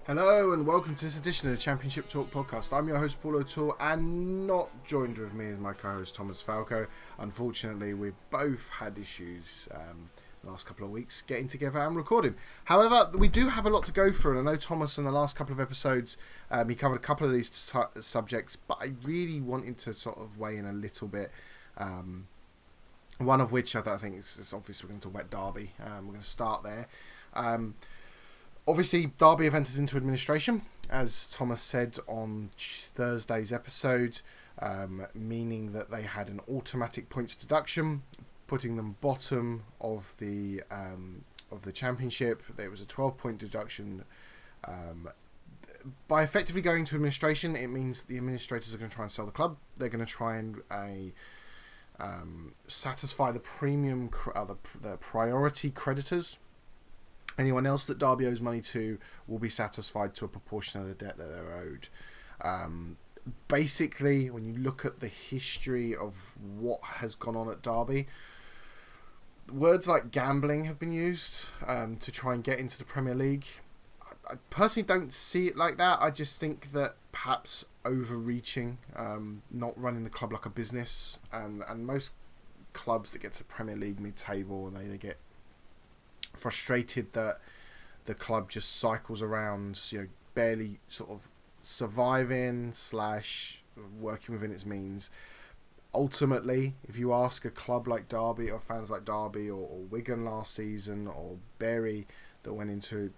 Hello and welcome to this edition of the Championship Talk podcast. I'm your host Paul O'Toole, and not joined with me is my co-host Thomas Falco. Unfortunately, we've both had issues the last couple of weeks getting together and recording. However, we do have a lot to go through, and I know Thomas in the last couple of episodes he covered a couple of these subjects, but I really wanted to sort of weigh in a little bit. One of which I think is obvious. We're going to talk about Derby. We're going to start there. Obviously, Derby have entered into administration, as Thomas said on Thursday's episode, meaning that they had an automatic points deduction, putting them bottom of the championship. There was a 12-point deduction. By effectively going to administration, it means the administrators are going to try and sell the club. They're going to try and satisfy the premium, the priority creditors. Anyone else that Derby owes money to will be satisfied to a proportion of the debt that they're owed. Basically, when you look at the history of what has gone on at Derby, words like gambling have been used to try and get into the Premier League. I personally don't see it like that. I just think that perhaps overreaching, not running the club like a business, and most clubs that get to the Premier League mid-table, and they get frustrated that the club just cycles around, barely sort of surviving / working within its means. Ultimately, if you ask a club like Derby, or fans like Derby, or Wigan last season, or Bury that went into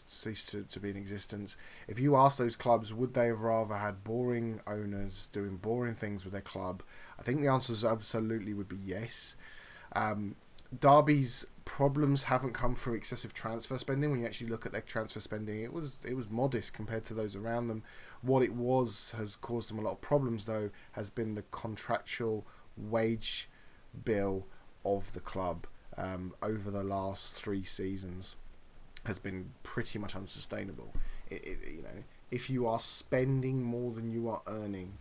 ceased to be in existence, if you ask those clubs, would they have rather had boring owners doing boring things with their club? I think the answer is absolutely would be yes. Derby's problems haven't come through excessive transfer spending. When you actually look at their transfer spending, it was modest compared to those around them. What it has caused them a lot of problems, though, has been the contractual wage bill of the club over the last 3 seasons has been pretty much unsustainable. If you are spending more than you are earning,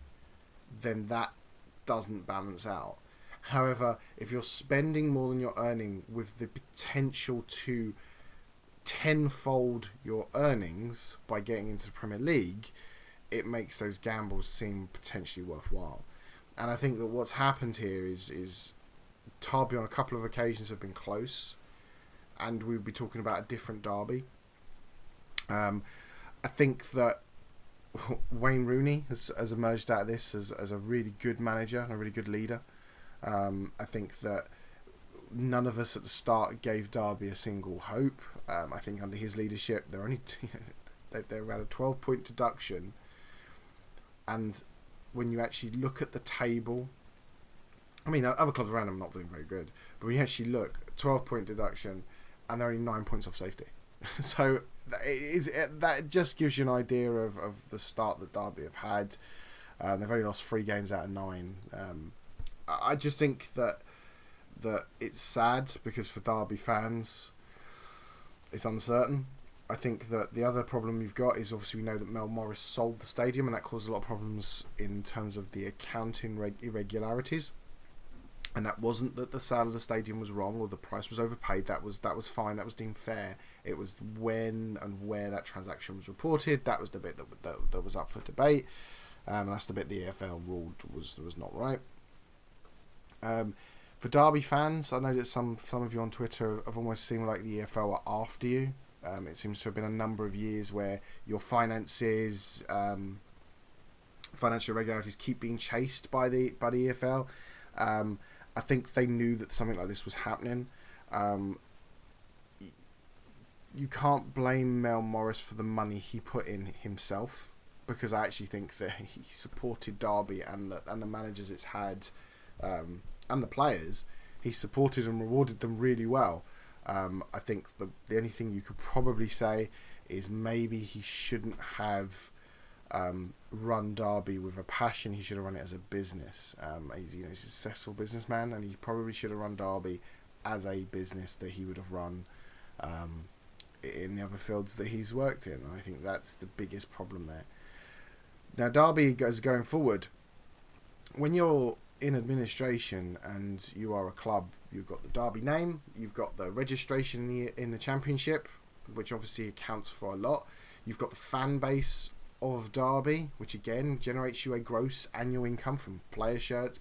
then that doesn't balance out. However, if you're spending more than you're earning with the potential to tenfold your earnings by getting into the Premier League, it makes those gambles seem potentially worthwhile. And I think that what's happened here is Derby on a couple of occasions have been close, and we'll be talking about a different Derby. I think that Wayne Rooney has emerged out of this as a really good manager and a really good leader. I think that none of us at the start gave Derby a single hope. I think under his leadership, they're around a 12-point deduction. And when you actually look at the table, I mean, other clubs around them are not doing very good. But when you actually look, 12-point deduction, and they're only 9 points off safety. So that just gives you an idea of the start that Derby have had. They've only lost 3 games out of 9. I just think that it's sad because for Derby fans, it's uncertain. I think that the other problem you've got is obviously we know that Mel Morris sold the stadium, and that caused a lot of problems in terms of the accounting irregularities. And that wasn't that the sale of the stadium was wrong or the price was overpaid. That was fine. That was deemed fair. It was when and where that transaction was reported. That was the bit that was up for debate. And that's the bit the EFL ruled was not right. For Derby fans, I know that some of you on Twitter have almost seemed like the EFL are after you. It seems to have been a number of years where your finances, financial irregularities keep being chased by the EFL. I think they knew that something like this was happening. You can't blame Mel Morris for the money he put in himself, because I actually think that he supported Derby and the managers it's had, and the players. He supported and rewarded them really well. I think the only thing you could probably say is maybe he shouldn't have run Derby with a passion. He should have run it as a business. He's a successful businessman, and he probably should have run Derby as a business that he would have run in the other fields that he's worked in. And I think that's the biggest problem there. Now, Derby goes going forward. When you're in administration and you are a club, you've got the Derby name, you've got the registration in the Championship, which obviously accounts for a lot. You've got the fan base of Derby, which again generates you a gross annual income from player shirts,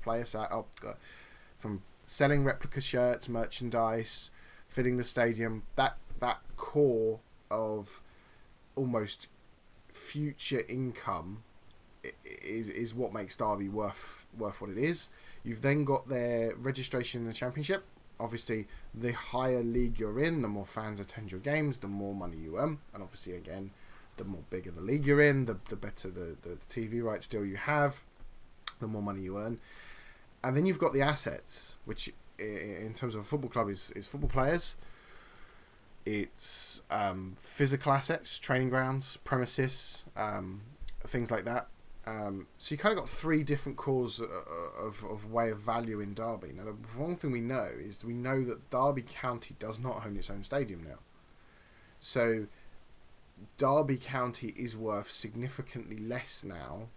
from selling replica shirts, merchandise, fitting the stadium. That core of almost future income is what makes Derby worth what it is. You've then got their registration in the Championship. Obviously, the higher league you're in, the more fans attend your games, the more money you earn. And obviously, again, the more bigger the league you're in, the better the TV rights deal you have, the more money you earn. And then you've got the assets, which in terms of a football club is football players. It's physical assets, training grounds, premises, things like that. So you kind of got three different cores of way of value in Derby. Now, the one thing we know is that Derby County does not own its own stadium now. So Derby County is worth significantly less now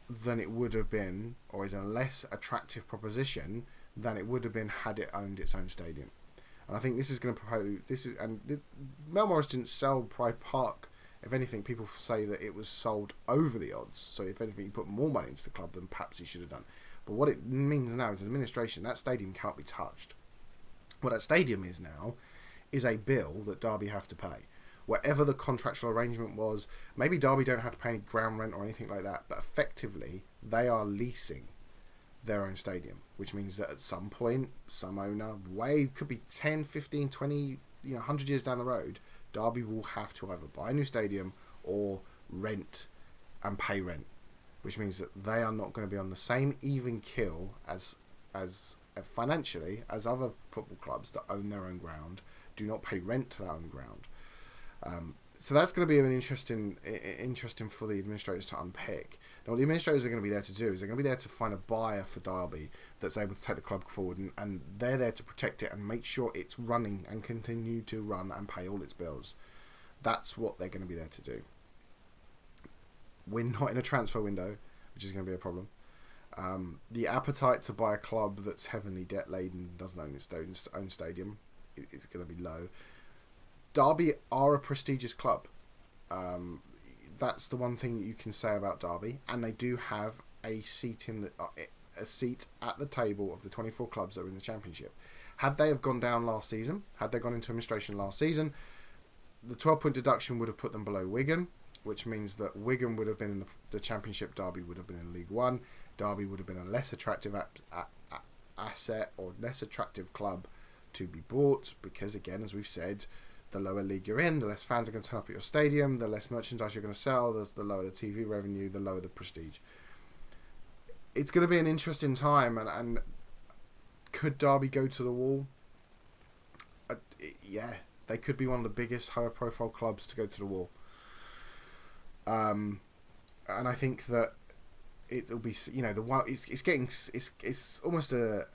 than it would have been, or is a less attractive proposition than it would have been had it owned its own stadium. And I think this is going to propose Mel Morris didn't sell Pride Park. If anything, people say that it was sold over the odds. So if anything, you put more money into the club than perhaps he should have done. But what it means now is, administration, that stadium cannot be touched. What that stadium is now is a bill that Derby have to pay. Whatever the contractual arrangement was, maybe Derby don't have to pay any ground rent or anything like that, but effectively they are leasing their own stadium, which means that at some point, some owner, could be 10, 15, 20, 100 years down the road, Derby will have to either buy a new stadium or rent and pay rent, which means that they are not going to be on the same even keel as financially as other football clubs that own their own ground, do not pay rent to their own ground. So that's going to be an interesting for the administrators to unpick. Now, what the administrators are going to be there to do is they're going to be there to find a buyer for Derby that's able to take the club forward, and they're there to protect it and make sure it's running and continue to run and pay all its bills. That's what they're going to be there to do. We're not in a transfer window, which is going to be a problem. The appetite to buy a club that's heavily debt laden, doesn't own its own stadium, is going to be low. Derby are a prestigious club. That's the one thing that you can say about Derby, and they do have a seat at the table of the 24 clubs that are in the Championship. Had they have gone down last season, had they gone into administration last season, the 12-point deduction would have put them below Wigan, which means that Wigan would have been in the Championship, Derby would have been in League One, Derby would have been a less attractive asset or less attractive club to be bought, because again, as we've said, the lower league you're in, the less fans are going to turn up at your stadium, the less merchandise you're going to sell, the lower the TV revenue, the lower the prestige. It's going to be an interesting time, and could Derby go to the wall? Yeah, they could be one of the biggest higher profile clubs to go to the wall. And I think that it'll be, it's almost a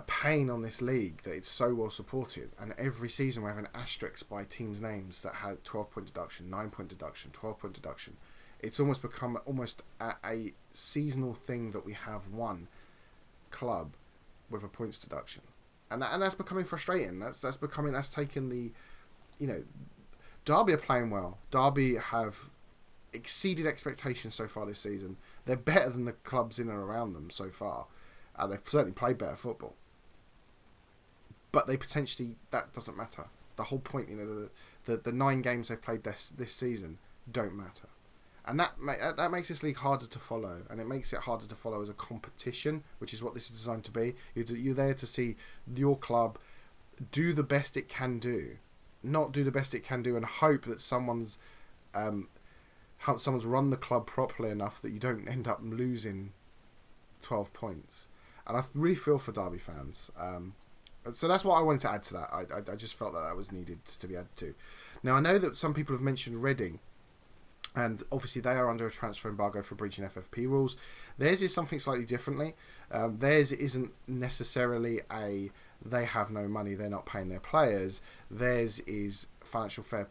pain on this league that it's so well supported, and every season we have an asterisk by teams' names that had 12-point deduction, 9-point deduction, 12-point deduction. It's almost become a seasonal thing that we have one club with a points deduction, and that's becoming frustrating. That's taken the, Derby are playing well. Derby have exceeded expectations so far this season. They're better than the clubs in and around them so far, and they've certainly played better football. But that doesn't matter. The whole point, the 9 games they've played this season don't matter. And that makes this league harder to follow, and it makes it harder to follow as a competition, which is what this is designed to be. You're there to see your club do the best it can do, not do the best it can do and hope that someone's run the club properly enough that you don't end up losing 12 points. And I really feel for Derby fans. So that's what I wanted to add to that. I just felt that was needed to be added to. Now, I know that some people have mentioned Reading, and obviously they are under a transfer embargo for breaching FFP rules. Theirs is something slightly differently. Theirs isn't necessarily they have no money, they're not paying their players. Theirs is financial fair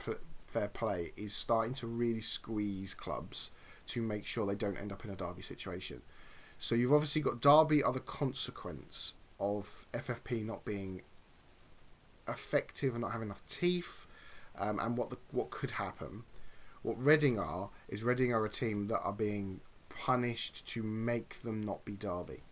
play is starting to really squeeze clubs to make sure they don't end up in a Derby situation. So you've obviously got Derby are the consequence of FFP not being effective and not having enough teeth, and what could happen. What Reading are is Reading are a team that are being punished to make them not be Derby.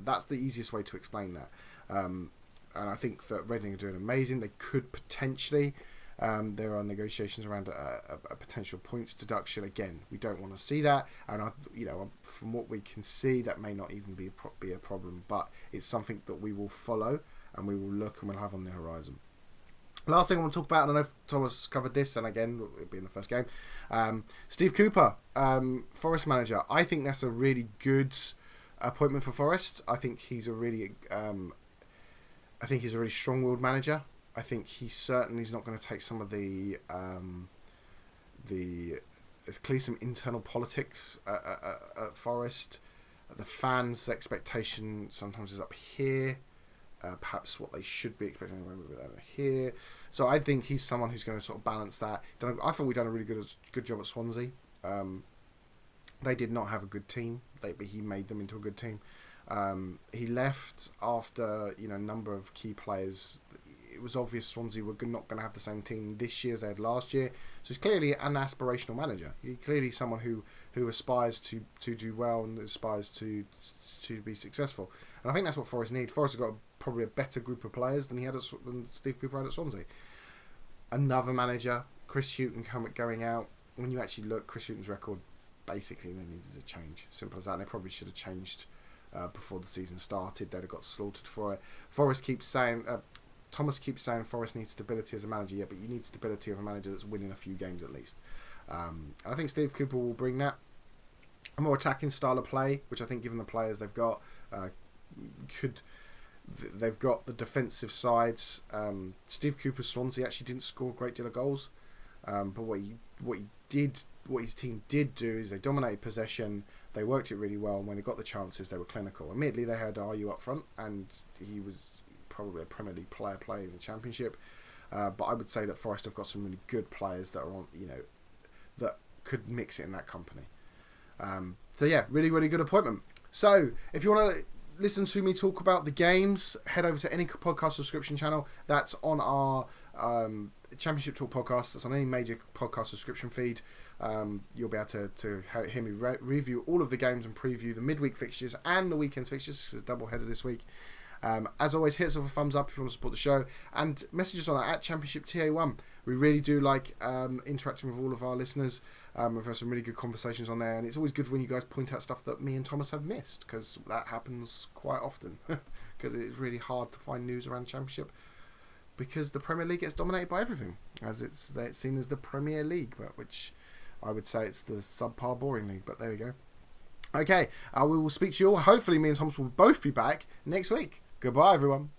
That's the easiest way to explain that. And I think that Reading are doing amazing. They could potentially. There are negotiations around a potential points deduction. Again, we don't want to see that, and from what we can see, that may not even be a problem. But it's something that we will follow, and we will look and we'll have on the horizon. Last thing I want to talk about, and I know Thomas covered this, and again, it'll be in the first game. Steve Cooper, Forest manager. I think that's a really good appointment for Forest. I think he's a really strong-willed manager. I think he certainly is not going to take some of there's clearly some internal politics at Forest. The fans' expectation sometimes is up here. Perhaps what they should be expecting over here. So I think he's someone who's going to sort of balance that. I thought we've done a really good job at Swansea. They did not have a good team, but he made them into a good team. He left after a number of key players. It was obvious Swansea were not going to have the same team this year as they had last year. So he's clearly an aspirational manager. He's clearly someone who aspires to do well and aspires to be successful. And I think that's what Forest need. Forest have got probably a better group of players than than Steve Cooper had at Swansea. Another manager, Chris Hughton, going out. When you actually look, Chris Hughton's record, basically they needed a change. Simple as that. And they probably should have changed before the season started. They'd have got slaughtered for it. Thomas keeps saying Forest needs stability as a manager, but you need stability of a manager that's winning a few games at least. And I think Steve Cooper will bring that. A more attacking style of play, which I think, given the players they've got, they've got the defensive sides. Steve Cooper's Swansea actually didn't score a great deal of goals, but what his team did do is they dominated possession. They worked it really well, and when they got the chances, they were clinical. Admittedly, they had Ayew up front, and he was probably a Premier League player playing in the Championship. But I would say that Forest have got some really good players that are on, that could mix it in that company. So yeah, really, really good appointment. So if you want to listen to me talk about the games, head over to any podcast subscription channel that's on our Championship Talk podcast. That's on any major podcast subscription feed. You'll be able to hear me review all of the games and preview the midweek fixtures and the weekend's fixtures. It's a double header this week. As always, hit us with a thumbs up if you want to support the show, and message us on at Championship TA1. We really do like interacting with all of our listeners. We've had some really good conversations on there, and it's always good when you guys point out stuff that me and Thomas have missed, because that happens quite often. Because it's really hard to find news around Championship, because the Premier League gets dominated by everything, as it's seen as the Premier League, but which I would say it's the subpar boring league. But there we go. Okay, we will speak to you all. Hopefully, me and Thomas will both be back next week. Goodbye, everyone.